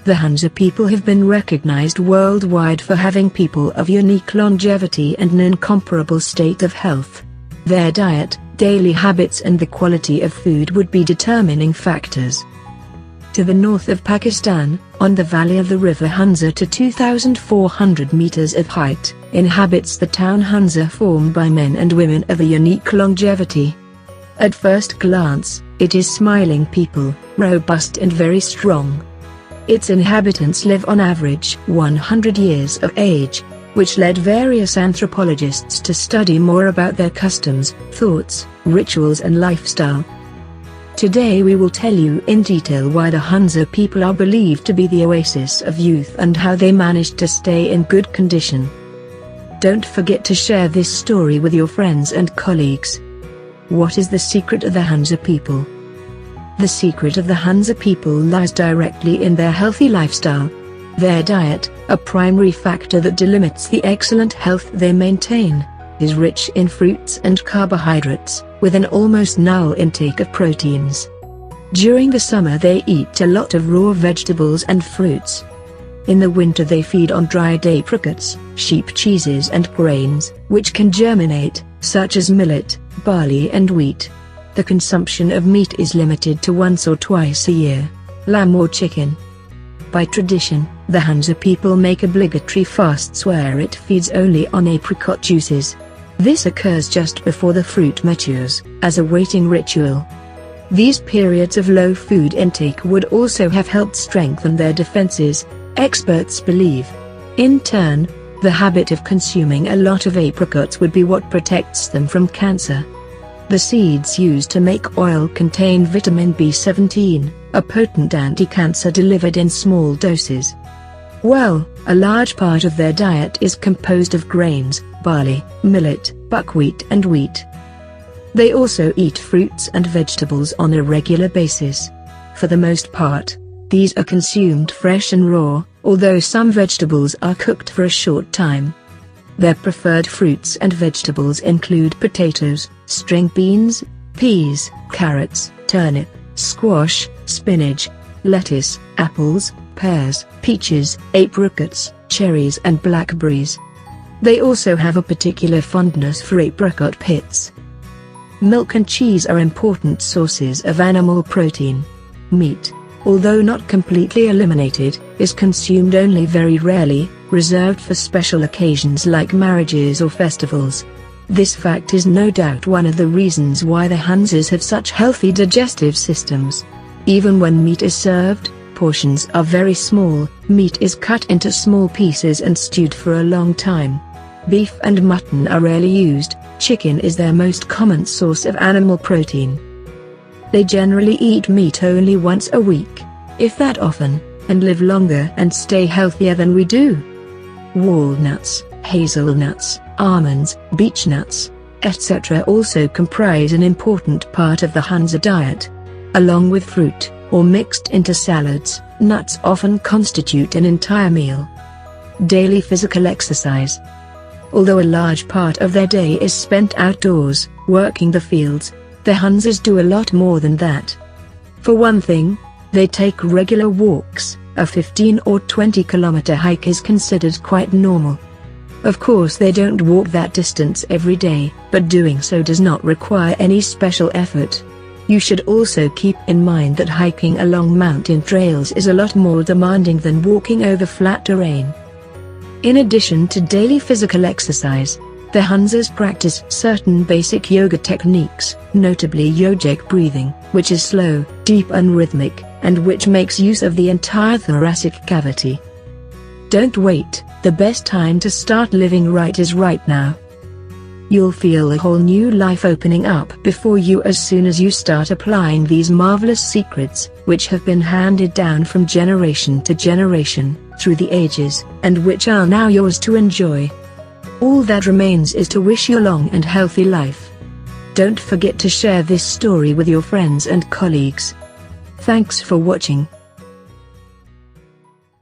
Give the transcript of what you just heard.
The Hunza people have been recognized worldwide for having people of unique longevity and an incomparable state of health. Their diet, daily habits and the quality of food would be determining factors. To the north of Pakistan, on the valley of the river Hunza to 2,400 meters of height, inhabits the town Hunza formed by men and women of a unique longevity. At first glance, it is smiling people, robust and very strong. Its inhabitants live on average 100 years of age, which led various anthropologists to study more about their customs, thoughts, rituals and lifestyle. Today we will tell you in detail why the Hunza people are believed to be the oasis of youth and how they managed to stay in good condition. Don't forget to share this story with your friends and colleagues. What is the secret of the Hunza people? The secret of the Hunza people lies directly in their healthy lifestyle. Their diet, a primary factor that delimits the excellent health they maintain, is rich in fruits and carbohydrates, with an almost null intake of proteins. During the summer they eat a lot of raw vegetables and fruits. In the winter they feed on dried apricots, sheep cheeses and grains, which can germinate, such as millet, barley and wheat. The consumption of meat is limited to once or twice a year, lamb or chicken. By tradition, the Hunza people make obligatory fasts where it feeds only on apricot juices. This occurs just before the fruit matures, as a waiting ritual. These periods of low food intake would also have helped strengthen their defenses, experts believe. In turn, the habit of consuming a lot of apricots would be what protects them from cancer. The seeds used to make oil contain vitamin B17, a potent anti-cancer delivered in small doses. Well, a large part of their diet is composed of grains, barley, millet, buckwheat and wheat. They also eat fruits and vegetables on a regular basis. For the most part, these are consumed fresh and raw, although some vegetables are cooked for a short time. Their preferred fruits and vegetables include potatoes, string beans, peas, carrots, turnip, squash, spinach, lettuce, apples, pears, peaches, apricots, cherries and blackberries. They also have a particular fondness for apricot pits. Milk and cheese are important sources of animal protein. Meat, although not completely eliminated, is consumed only very rarely, reserved for special occasions like marriages or festivals. This fact is no doubt one of the reasons why the Hunzas have such healthy digestive systems. Even when meat is served, portions are very small, meat is cut into small pieces and stewed for a long time. Beef and mutton are rarely used, chicken is their most common source of animal protein. They generally eat meat only once a week, if that often, and live longer and stay healthier than we do. Walnuts, hazelnuts, almonds, beech nuts, etc. also comprise an important part of the Hunza diet. Along with fruit, or mixed into salads, nuts often constitute an entire meal. Daily physical exercise. Although a large part of their day is spent outdoors, working the fields, the Hunzas do a lot more than that. For one thing, they take regular walks. A 15 or 20-kilometer hike is considered quite normal. Of course they don't walk that distance every day, but doing so does not require any special effort. You should also keep in mind that hiking along mountain trails is a lot more demanding than walking over flat terrain. In addition to daily physical exercise, the Hunzas practice certain basic yoga techniques, notably yogic breathing, which is slow, deep and rhythmic, and which makes use of the entire thoracic cavity. Don't wait, the best time to start living right is right now. You'll feel a whole new life opening up before you as soon as you start applying these marvelous secrets, which have been handed down from generation to generation, through the ages, and which are now yours to enjoy. All that remains is to wish you a long and healthy life. Don't forget to share this story with your friends and colleagues. Thanks for watching.